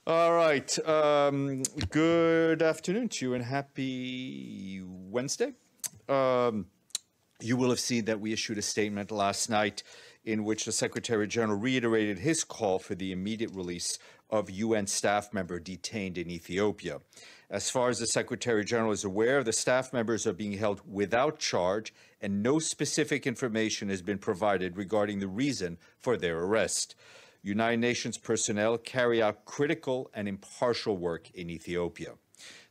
All right. Good afternoon to you and happy Wednesday. You will have seen that we issued a statement last night in which the Secretary General reiterated his call for the immediate release of UN staff member detained in Ethiopia. As far as the Secretary General is aware, the staff members are being held without charge, and no specific information has been provided regarding the reason for their arrest. United Nations personnel carry out critical and impartial work in Ethiopia.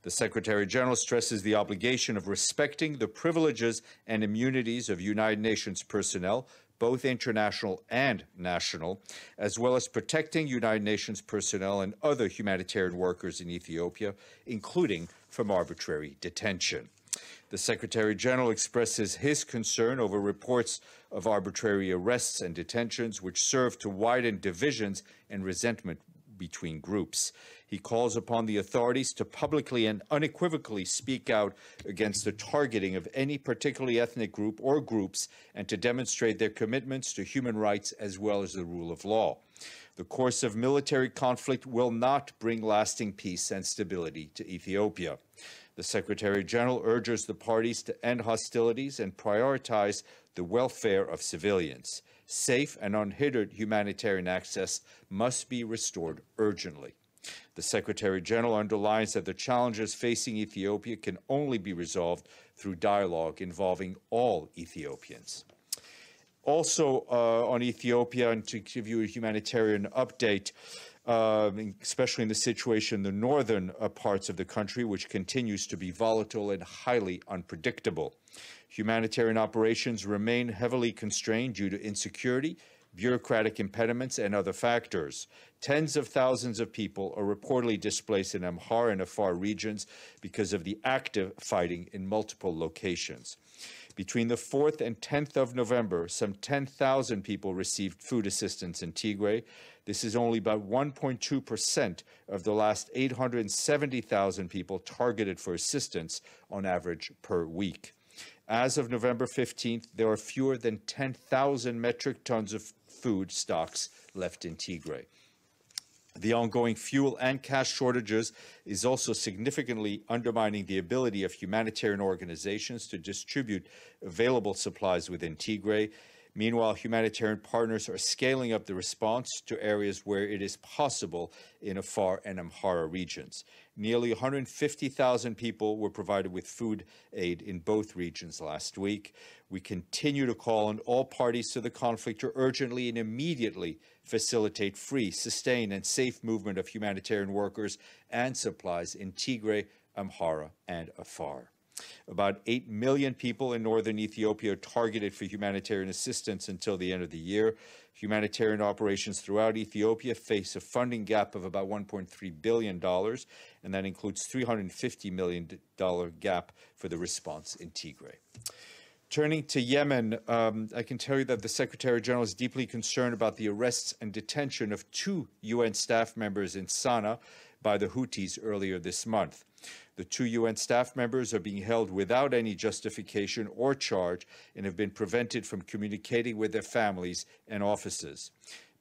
The Secretary General stresses the obligation of respecting the privileges and immunities of United Nations personnel, both international and national, as well as protecting United Nations personnel and other humanitarian workers in Ethiopia, including from arbitrary detention. The Secretary General expresses his concern over reports of arbitrary arrests and detentions, which serve to widen divisions and resentment between groups. He calls upon the authorities to publicly and unequivocally speak out against the targeting of any particular ethnic group or groups and to demonstrate their commitments to human rights as well as the rule of law. The course of military conflict will not bring lasting peace and stability to Ethiopia. The Secretary General urges the parties to end hostilities and prioritize the welfare of civilians. Safe and unhindered humanitarian access must be restored urgently. The Secretary General underlines that the challenges facing Ethiopia can only be resolved through dialogue involving all Ethiopians. Also on Ethiopia, and to give you a humanitarian update, especially in the situation in the northern parts of the country, which continues to be volatile and highly unpredictable. Humanitarian operations remain heavily constrained due to insecurity, bureaucratic impediments, and other factors. Tens of thousands of people are reportedly displaced in Amhara and Afar regions because of the active fighting in multiple locations. Between the 4th and 10th of November, some 10,000 people received food assistance in Tigray. This is only about 1.2% of the last 870,000 people targeted for assistance on average per week. As of November 15th, there are fewer than 10,000 metric tons of food stocks left in Tigray. The ongoing fuel and cash shortages is also significantly undermining the ability of humanitarian organizations to distribute available supplies within Tigray. Meanwhile, humanitarian partners are scaling up the response to areas where it is possible in Afar and Amhara regions. Nearly 150,000 people were provided with food aid in both regions last week. We continue to call on all parties to the conflict to urgently and immediately facilitate free, sustained, and safe movement of humanitarian workers and supplies in Tigray, Amhara, and Afar. About 8 million people in northern Ethiopia are targeted for humanitarian assistance until the end of the year. Humanitarian operations throughout Ethiopia face a funding gap of about $1.3 billion, and that includes $350 million gap for the response in Tigray. Turning to Yemen, I can tell you that the Secretary General is deeply concerned about the arrests and detention of 2 UN staff members in Sana'a by the Houthis earlier this month. The 2 UN staff members are being held without any justification or charge and have been prevented from communicating with their families and offices.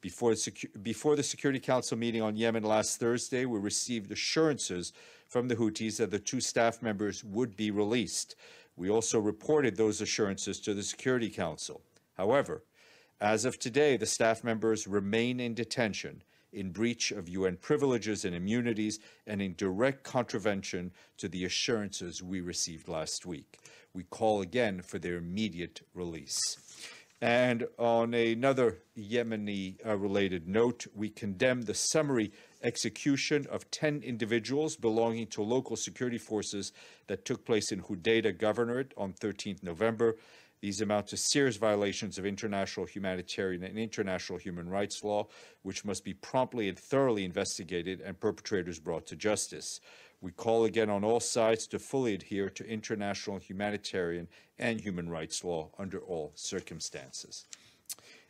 Before the Security Council meeting on Yemen last Thursday, we received assurances from the Houthis that the 2 staff members would be released. We also reported those assurances to the Security Council. However, as of today, the staff members remain in detention, in breach of UN privileges and immunities, and in direct contravention to the assurances we received last week. We call again for their immediate release. And on another Yemeni-related note, we condemn the summary execution of 10 individuals belonging to local security forces that took place in Hodeidah Governorate on 13th November. These amount to serious violations of international humanitarian and international human rights law, which must be promptly and thoroughly investigated and perpetrators brought to justice. We call again on all sides to fully adhere to international humanitarian and human rights law under all circumstances.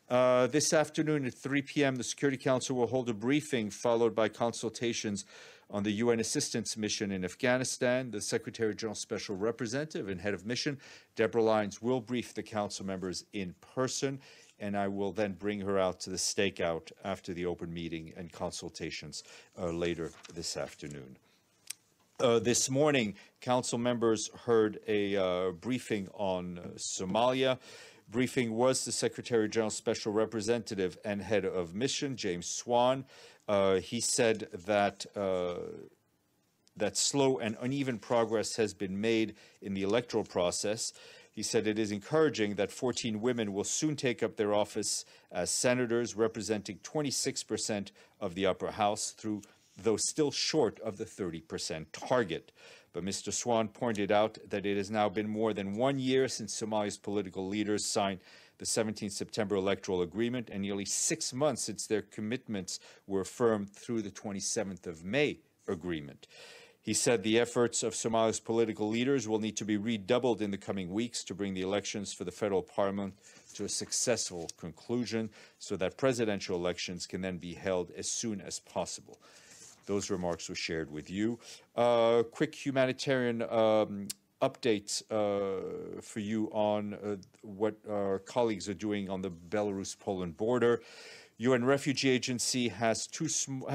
This afternoon at 3 p.m., the Security Council will hold a briefing followed by consultations on the UN assistance mission in Afghanistan. The Secretary General Special Representative and Head of Mission, Deborah Lyons, will brief the Council members in person. and I will then bring her out to the stakeout after the open meeting and consultations later this afternoon. This morning, council members heard a briefing on Somalia. Briefing was the Secretary General Special Representative and Head of Mission, James Swan. He said that that slow and uneven progress has been made in the electoral process. He said it is encouraging that 14 women will soon take up their office as senators, representing 26% of the upper house, though still short of the 30% target. But Mr. Swan pointed out that it has now been more than 1 year since Somalia's political leaders signed the 17 September electoral agreement, and nearly 6 months since their commitments were affirmed through the 27th of May agreement. He said the efforts of Somalia's political leaders will need to be redoubled in the coming weeks to bring the elections for the federal parliament to a successful conclusion so that presidential elections can then be held as soon as possible. Those remarks were shared with you. Quick humanitarian updates for you on what our colleagues are doing on the Belarus-Poland border. UN Refugee Agency has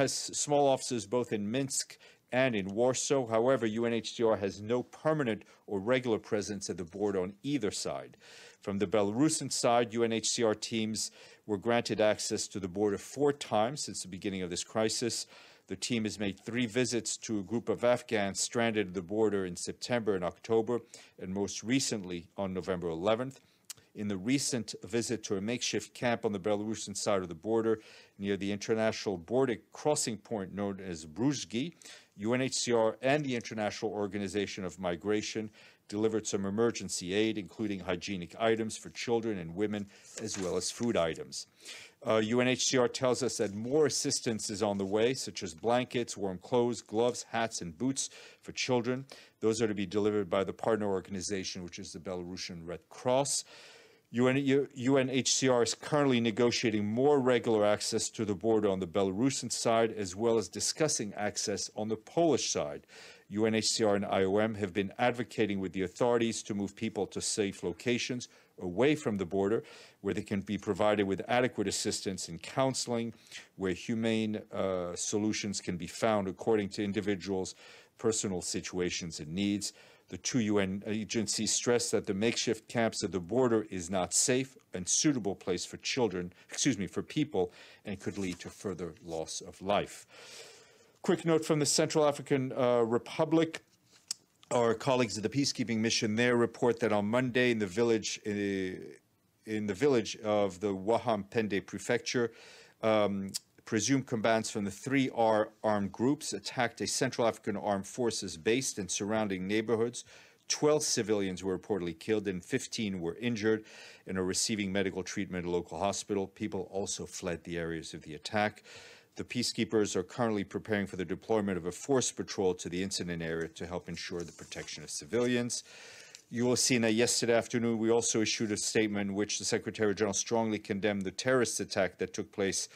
small offices both in Minsk and in Warsaw. However, UNHCR has no permanent or regular presence at the border on either side. From the Belarusian side, UNHCR teams were granted access to the border 4 times since the beginning of this crisis. The team has made 3 visits to a group of Afghans stranded at the border in September and October, and most recently on November 11th. In the recent visit to a makeshift camp on the Belarusian side of the border near the international border crossing point known as Bruzhgi, UNHCR and the International Organization of Migration delivered some emergency aid, including hygienic items for children and women, as well as food items. UNHCR tells us that more assistance is on the way, such as blankets, warm clothes, gloves, hats, and boots for children. Those are to be delivered by the partner organization, which is the Belarusian Red Cross. UNHCR is currently negotiating more regular access to the border on the Belarusian side, as well as discussing access on the Polish side. UNHCR and IOM have been advocating with the authorities to move people to safe locations away from the border, where they can be provided with adequate assistance and counseling, where humane solutions can be found according to individuals' personal situations and needs. The 2 UN agencies stress that the makeshift camps at the border is not safe and suitable place for for people, and could lead to further loss of life. Quick note from the Central African Republic. Our colleagues at the peacekeeping mission there report that on Monday in the village of the Waham Pende prefecture, presumed combatants from the 3R armed groups attacked a Central African Armed Forces based in surrounding neighborhoods. 12 civilians were reportedly killed and 15 were injured and are receiving medical treatment at a local hospital. People also fled the areas of the attack. The peacekeepers are currently preparing for the deployment of a force patrol to the incident area to help ensure the protection of civilians. You will see that yesterday afternoon we also issued a statement in which the Secretary General strongly condemned the terrorist attack that took place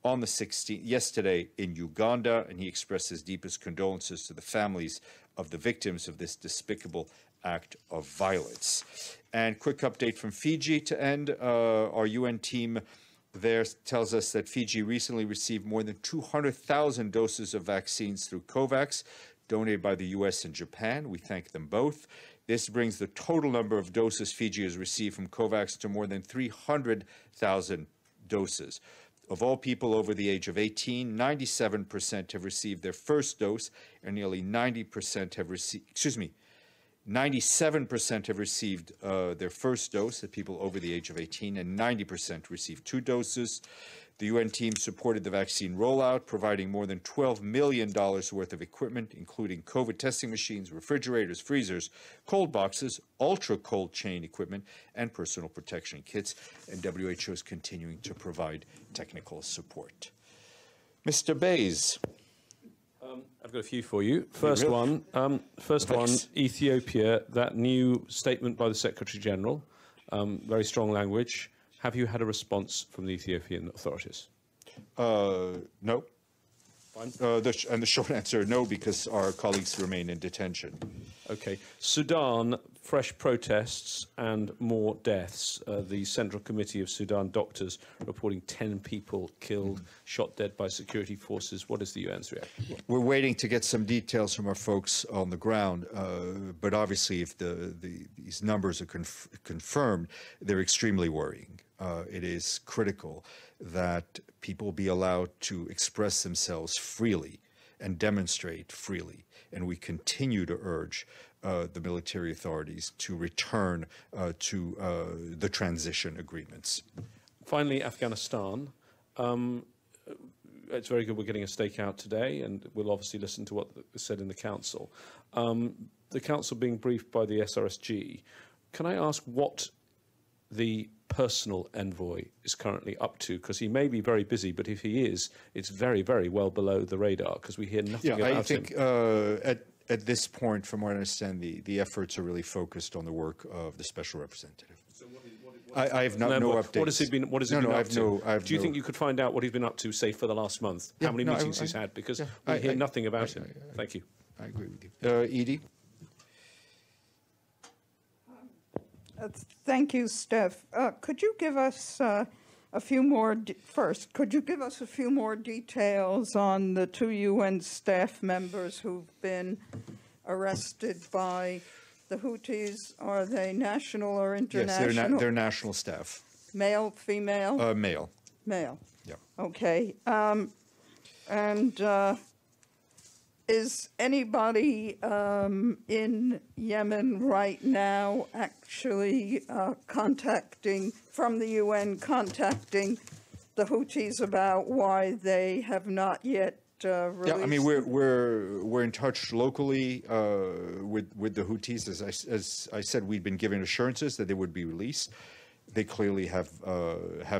on the 16th, yesterday in Uganda, and he expressed his deepest condolences to the families of the victims of this despicable act of violence. And quick update from Fiji to end. Our UN team there tells us that Fiji recently received more than 200,000 doses of vaccines through COVAX, donated by the US and Japan. We thank them both. This brings the total number of doses Fiji has received from COVAX to more than 300,000 doses. Of all people over the age of 18, 97% have received their first dose, and nearly 97% have received their first dose, the people over the age of 18, and 90% received 2 doses. The UN team supported the vaccine rollout, providing more than $12 million worth of equipment, including COVID testing machines, refrigerators, freezers, cold boxes, ultra-cold chain equipment, and personal protection kits. And WHO is continuing to provide technical support. Mr. Bays. I've got a few for you. First one, Ethiopia, that new statement by the Secretary General, very strong language. Have you had a response from the Ethiopian authorities? No. And the short answer, no, because our colleagues remain in detention. Okay. Sudan, fresh protests and more deaths. The Central Committee of Sudan doctors reporting 10 people killed, shot dead by security forces. What is the UN's reaction? We're waiting to get some details from our folks on the ground, but obviously if these numbers are confirmed, they're extremely worrying. It is critical that people be allowed to express themselves freely and demonstrate freely. And we continue to urge the military authorities to return to the transition agreements. Finally, Afghanistan. It's very good we're getting a stakeout today, and we'll obviously listen to what is said in the Council. The Council being briefed by the SRSG, can I ask what the personal envoy is currently up to? Because he may be very busy, but if he is, it's very, very well below the radar because we hear nothing about him. I think at this point, from what I understand, the efforts are really focused on the work of the special representative. So I have no updates. What has he been up to? Do you think no. you could find out what he's been up to, say, for the last month? How many meetings he's had? Because we hear nothing about him. Thank you. I agree with you. Edie? Thank you, Steph. Could you give us a few more, first, could you give us a few more details on the 2 UN staff members who've been arrested by the Houthis? Are they national or international? Yes, they're national staff. Male, female? Male. Male. Yeah. Okay. Is anybody in Yemen right now actually contacting, from the UN, contacting the Houthis about why they have not yet released? Yeah, I mean we're in touch locally with the Houthis. As I said, we've been given assurances that they would be released. They clearly have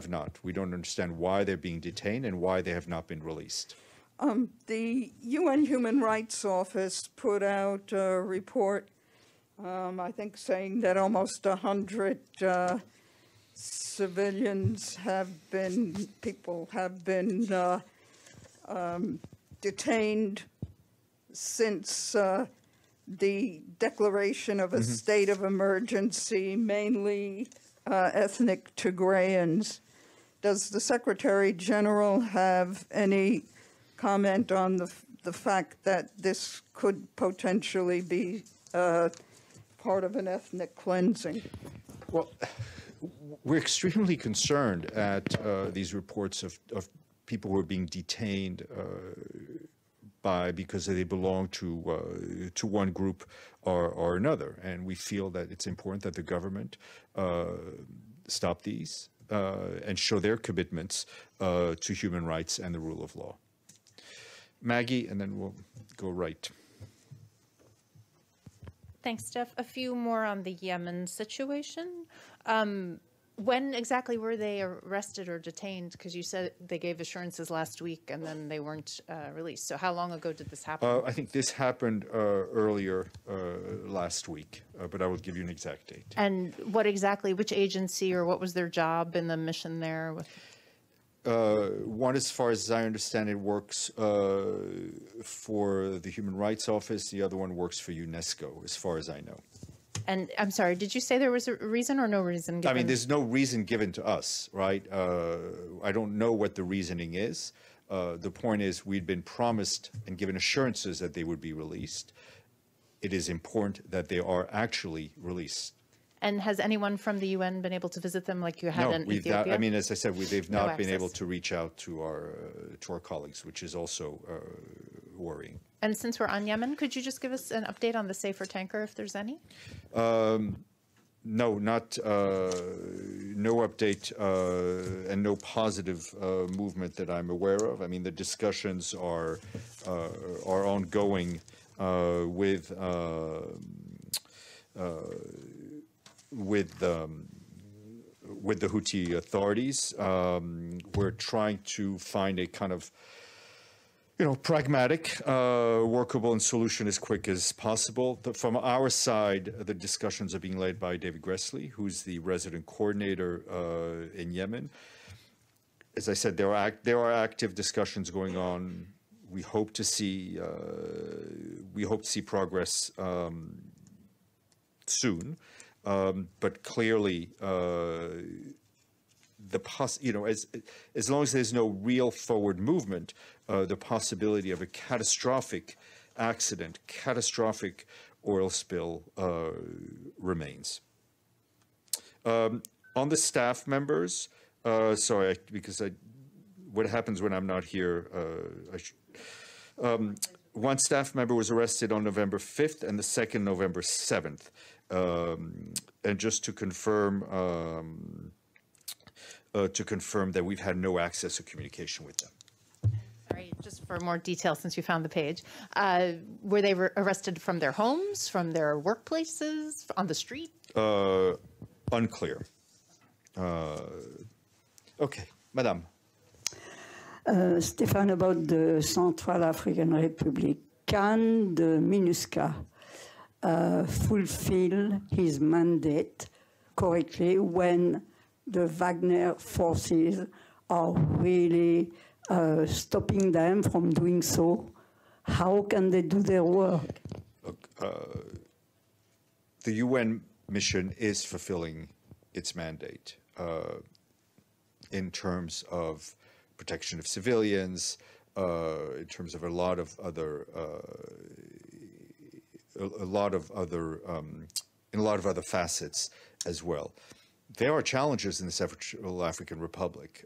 not. We don't understand why they're being detained and why they have not been released. The UN Human Rights Office put out a report, I think, saying that almost 100 civilians people have been detained since the declaration of a state of emergency, mainly ethnic Tigrayans. Does the Secretary General have any comment on the fact that this could potentially be part of an ethnic cleansing? Well, we're extremely concerned at these reports of people who are being detained because they belong to one group or another, and we feel that it's important that the government stop these and show their commitments to human rights and the rule of law. Maggie, and then we'll go right. Thanks, Steph. A few more on the Yemen situation. When exactly were they arrested or detained? Because you said they gave assurances last week and then they weren't released. So how long ago did this happen? I think this happened earlier last week, but I will give you an exact date. And what exactly, which agency or what was their job in the mission there? One, as far as I understand it, works for the Human Rights Office. The other one works for UNESCO, as far as I know. And I'm sorry, did you say there was a reason or no reason given? I mean, there's no reason given to us, right? I don't know what the reasoning is. The point is we'd been promised and given assurances that they would be released. It is important that they are actually released. And has anyone from the UN been able to visit them like you had in Ethiopia? I mean, as I said, they've not been able access. to reach out to our colleagues, which is also worrying. And since we're on Yemen, could you just give us an update on the Safer tanker, if there's any? No, no update and no positive movement that I'm aware of. I mean, the discussions are ongoing with the Houthi authorities. We're trying to find a kind of, pragmatic, workable and solution as quick as possible. From our side, the discussions are being led by David Gressley, who's the resident coordinator in Yemen. As I said, there are active discussions going on we hope to see progress soon, but clearly as long as there's no real forward movement, the possibility of a catastrophic accident, catastrophic oil spill remains. On the staff members, sorry, what happens when I'm not here? One staff member was arrested on November 5th and the second November 7th. And just to confirm that we've had no access or communication with them. Sorry, just for more detail, since you found the page, were they arrested from their homes, from their workplaces, on the street? Unclear. Okay, Madame. Stefan, about the Central African Republic, can the MINUSCA fulfill his mandate correctly when the Wagner forces are really stopping them from doing so? How can they do their work? Look, the UN mission is fulfilling its mandate in terms of protection of civilians, in terms of a lot of other facets as well. There are challenges in the Central African Republic,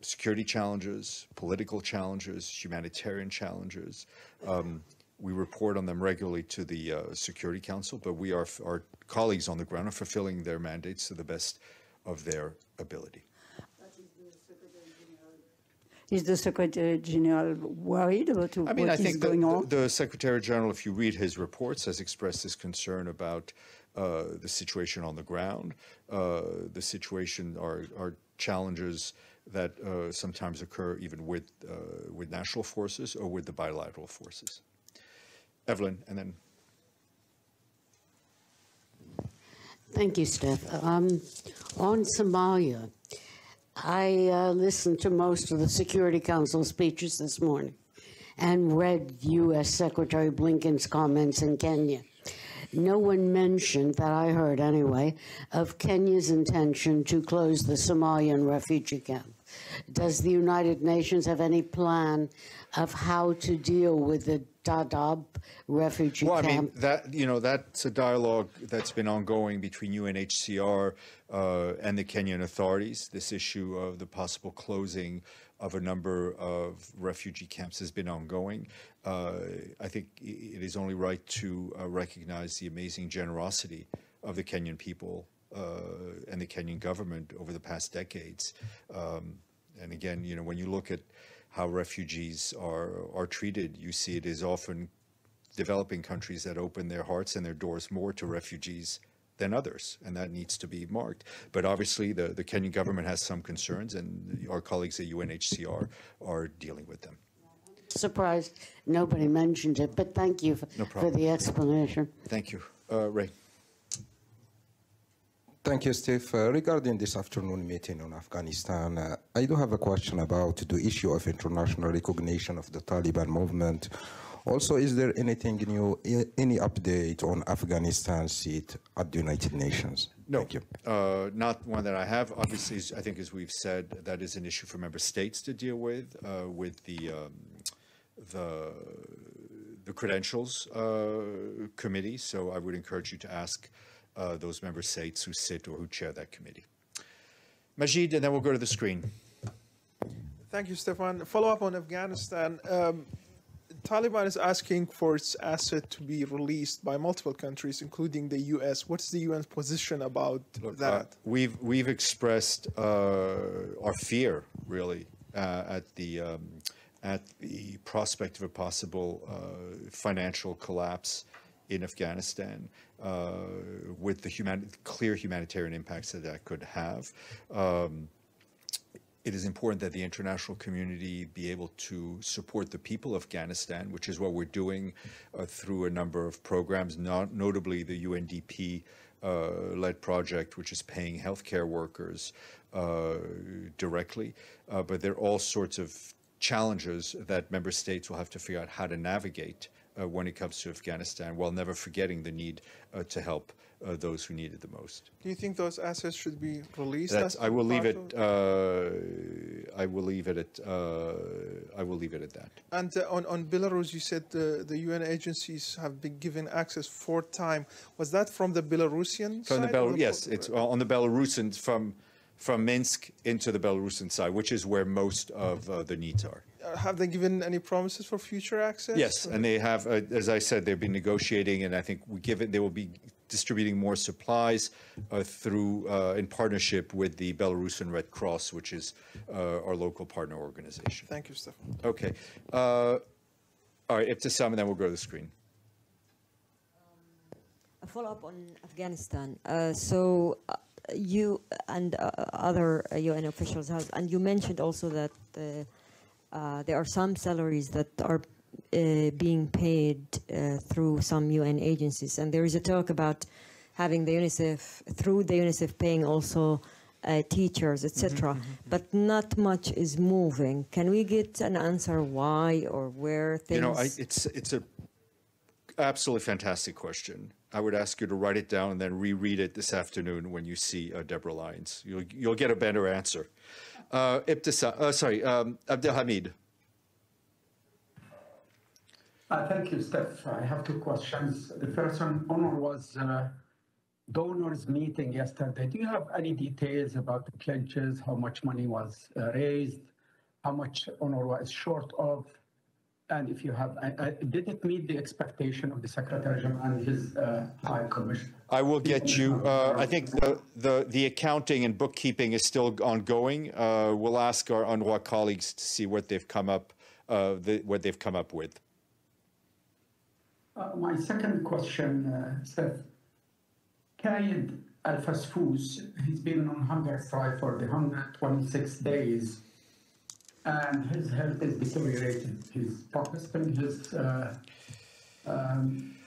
security challenges, political challenges, humanitarian challenges. We report on them regularly to the Security Council, but our colleagues on the ground are fulfilling their mandates to the best of their ability. Is the Secretary General worried about what I is think going on? the Secretary General, if you read his reports, has expressed his concern about the situation on the ground. The situation are challenges that sometimes occur even with national forces or with the bilateral forces. Evelyn, and then. Thank you, Steph. On Somalia, I listened to most of the Security Council speeches this morning and read U.S. Secretary Blinken's comments in Kenya. No one mentioned, that I heard anyway, of Kenya's intention to close the Somalian refugee camp. Does the United Nations have any plan of how to deal with the Dadaab refugee camp? Well, I mean, that's a dialogue that's been ongoing between UNHCR and the Kenyan authorities. This issue of the possible closing of a number of refugee camps has been ongoing. I think it is only right to recognize the amazing generosity of the Kenyan people and the Kenyan government over the past decades. And again, when you look at how refugees are treated, you see it is often developing countries that open their hearts and their doors more to refugees than others, and that needs to be marked. But obviously, the Kenyan government has some concerns, and our colleagues at UNHCR are dealing with them. Surprised nobody mentioned it, but thank you for the explanation. Thank you. Ray. Thank you, Steve. Regarding this afternoon meeting on Afghanistan, I do have a question about the issue of international recognition of the Taliban movement. Also, is there anything new, any update on Afghanistan's seat at the United Nations? No, Thank you. Not one that I have. Obviously, I think as we've said, that is an issue for member states to deal with the credentials committee. So I would encourage you to ask those member states who sit or who chair that committee. Majid, and then we'll go to the screen. Thank you, Stefan. Follow up on Afghanistan. Taliban is asking for its asset to be released by multiple countries, including the U.S. What's the UN's position about that? We've expressed our fear, really, at the prospect of a possible financial collapse in Afghanistan, with the clear humanitarian impacts that could have. It is important that the international community be able to support the people of Afghanistan, which is what we're doing through a number of programs, notably the UNDP-led project, which is paying healthcare workers directly. But there are all sorts of challenges that member states will have to figure out how to navigate when it comes to Afghanistan, while never forgetting the need to help those who need it the most. Do you think those assets should be released? I will leave it. I will leave it at. I will leave it at that. And on Belarus, you said the UN agencies have been given access for time. Was that from the Belarusian From side? the yes, it's on the Belarusian from Minsk into the Belarusian side, which is where most of the needs are. Have they given any promises for future access? Yes, and they have, as I said, they've been negotiating, and I think they will be distributing more supplies through in partnership with the Belarusian Red Cross, which is our local partner organization. Thank you, Stefan. Okay. All right, Ibtisam, and then we'll go to the screen. A follow-up on Afghanistan. You and other UN officials have, and you mentioned also that there are some salaries that are being paid through some UN agencies, and there is a talk about having the UNICEF, through the UNICEF paying also teachers, etc. But not much is moving. Can we get an answer why or where things? You know, it's a absolutely fantastic question. I would ask you to write it down and then reread it this afternoon when you see Deborah Lyons. You'll get a better answer. Abdelhamid. Thank you, Steph. I have two questions. The first one, UNRWA was donors meeting yesterday. Do you have any details about the pledges, how much money was raised, how much UNRWA is short of? And if you have, did it meet the expectation of the Secretary General and his High Commissioner? I will get you. I think the accounting and bookkeeping is still ongoing. We'll ask our UNRWA colleagues to see what they've come up with. My second question, Steph. Qaid al-Fasfous, he's been on hunger strike for the 126 days. And his health is deteriorating. He's protesting his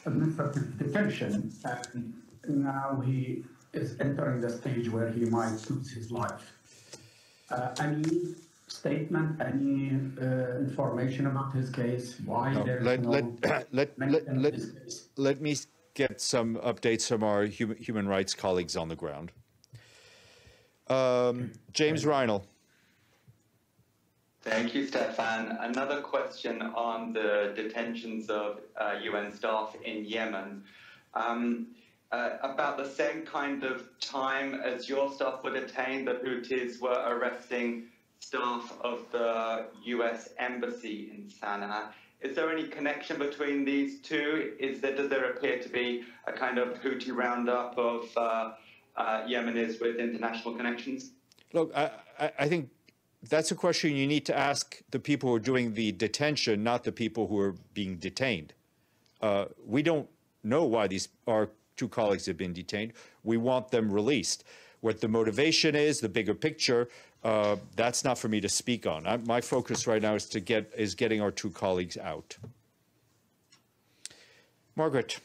administrative detention, and now he is entering the stage where he might lose his life. Any statement, any information about his case? Why there's let me get some updates from our human rights colleagues on the ground. James Reinl. Thank you, Stefan. Another question on the detentions of UN staff in Yemen. About the same kind of time as your staff were detained, the Houthis were arresting staff of the US Embassy in Sana'a. Is there any connection between these two? Does there appear to be a kind of Houthi roundup of Yemenis with international connections? Look, I think that's a question you need to ask the people who are doing the detention, not the people who are being detained. We don't know why our two colleagues have been detained. We want them released. What the motivation is, the bigger picture, that's not for me to speak on. My focus right now is getting our two colleagues out. Margaret.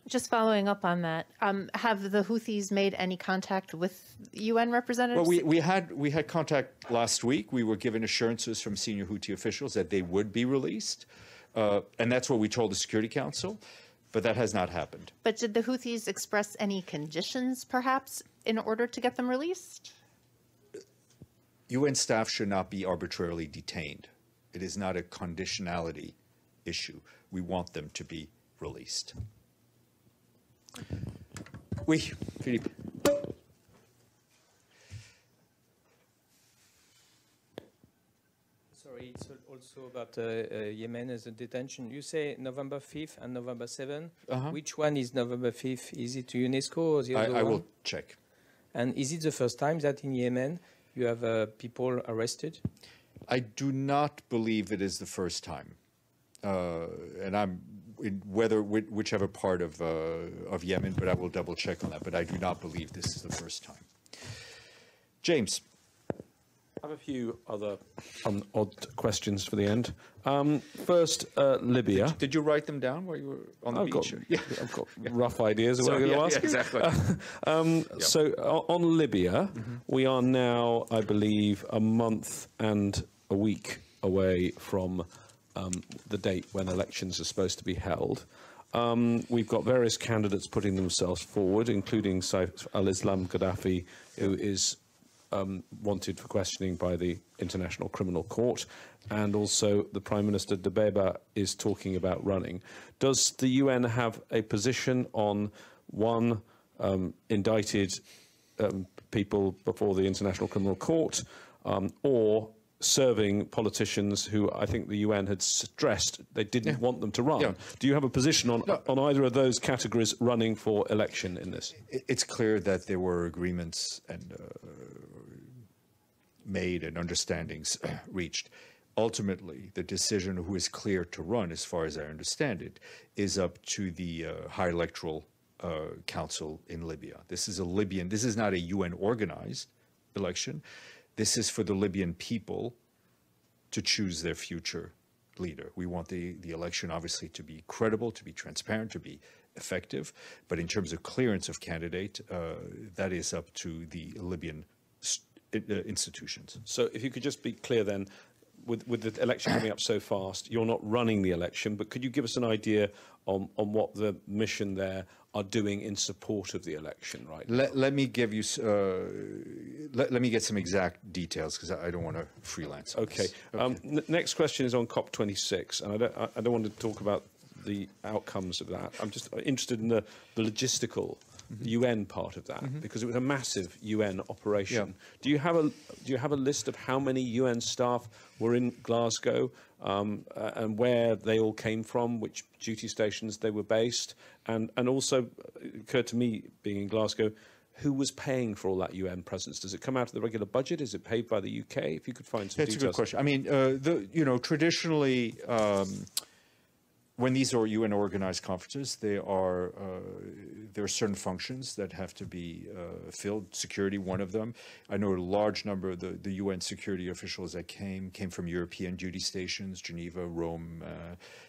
Just following up on that, have the Houthis made any contact with UN representatives? Well, we had contact last week. We were given assurances from senior Houthi officials that they would be released, and that's what we told the Security Council, but that has not happened. But did the Houthis express any conditions, perhaps, in order to get them released? UN staff should not be arbitrarily detained. It is not a conditionality issue. We want them to be released. Oui, Philippe. Sorry, it's also about Yemen as a detention. You say November 5th and November 7th. Which one is November 5th? Is it UNESCO or the other one? I will check. And is it the first time that in Yemen you have people arrested? I do not believe it is the first time. And I'm in whichever part of Yemen, but I will double check on that. But I do not believe this is the first time. James. I have a few other odd questions for the end. First, Libya. Did you write them down while you were on the beach? I've got rough ideas of what I'm going to ask. Exactly. So on Libya, we are now, I believe, a month and a week away from the date when elections are supposed to be held. We've got various candidates putting themselves forward, including Saif al-Islam Gaddafi, who is wanted for questioning by the International Criminal Court, and also the Prime Minister Dbeibah is talking about running. Does the UN have a position on one, indicted people before the International Criminal Court, or serving politicians who I think the UN had stressed they didn't want them to run? Yeah. Do you have a position on either of those categories running for election in this? It's clear that there were agreements and made and understandings reached. Ultimately, the decision who is clear to run, as far as I understand it, is up to the High Electoral Council in Libya. This is not a UN organized election. This is for the Libyan people to choose their future leader. We want the election, obviously, to be credible, to be transparent, to be effective. But in terms of clearance of candidate, that is up to the Libyan institutions. So if you could just be clear then, with the election coming up so fast, you're not running the election, but could you give us an idea on what the mission there are doing in support of the election right now? Let me give you, let me get some exact details, because I don't want to freelance. Okay. Next question is on COP26, and I don't want to talk about the outcomes of that. I'm just interested in the logistical UN part of that, because it was a massive UN operation. Yeah. Do you have a list of how many UN staff were in Glasgow, and where they all came from, which duty stations they were based, and also it occurred to me, being in Glasgow, who was paying for all that UN presence? Does it come out of the regular budget? Is it paid by the UK? If you could find some details. That's a good question. I mean, traditionally, when these are UN organized conferences, there are certain functions that have to be filled. Security, one of them. I know a large number of the UN security officials that came from European duty stations, Geneva, Rome,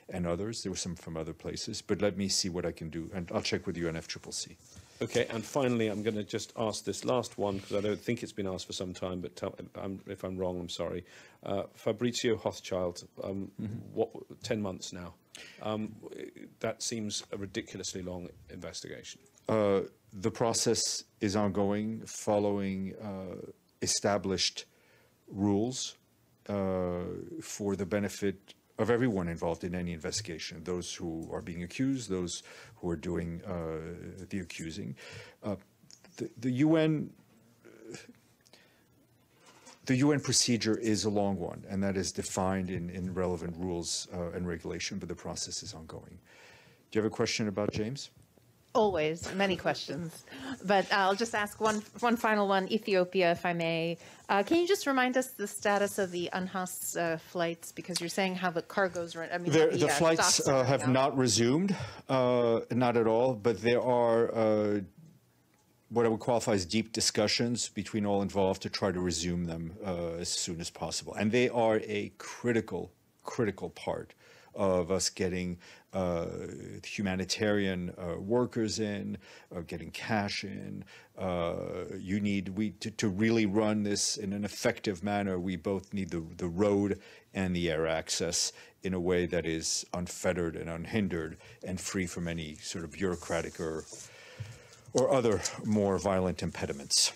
and others. There were some from other places. But let me see what I can do, and I'll check with UNFCCC. Okay, and finally, I'm going to just ask this last one, because I don't think it's been asked for some time, but if I'm wrong, I'm sorry. Fabrizio Hochschild, 10 months now. That seems a ridiculously long investigation. The process is ongoing, following established rules for the benefit of everyone involved in any investigation, those who are being accused, those who are doing the accusing. The UN procedure is a long one, and that is defined in relevant rules and regulation, but the process is ongoing. Do you have a question about James? Always, many questions. But I'll just ask one final one, Ethiopia, if I may. Can you just remind us the status of the UNHAS flights? Because you're saying how the cargoes are, the flights have not resumed, not at all, but there are what I would qualify as deep discussions between all involved to try to resume them as soon as possible. And they are a critical part of us getting humanitarian workers in, getting cash in. To really run this in an effective manner, we both need the road and the air access in a way that is unfettered and unhindered and free from any sort of bureaucratic or other more violent impediments.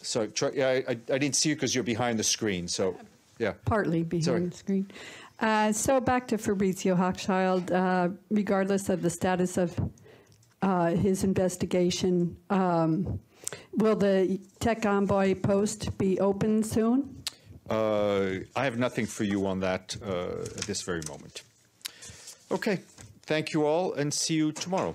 So, I didn't see you because you're behind the screen, so, yeah. Partly behind the screen. So back to Fabrizio Hochschild, regardless of the status of his investigation, will the Tech Envoy post be open soon? I have nothing for you on that at this very moment. Okay, thank you all, and see you tomorrow.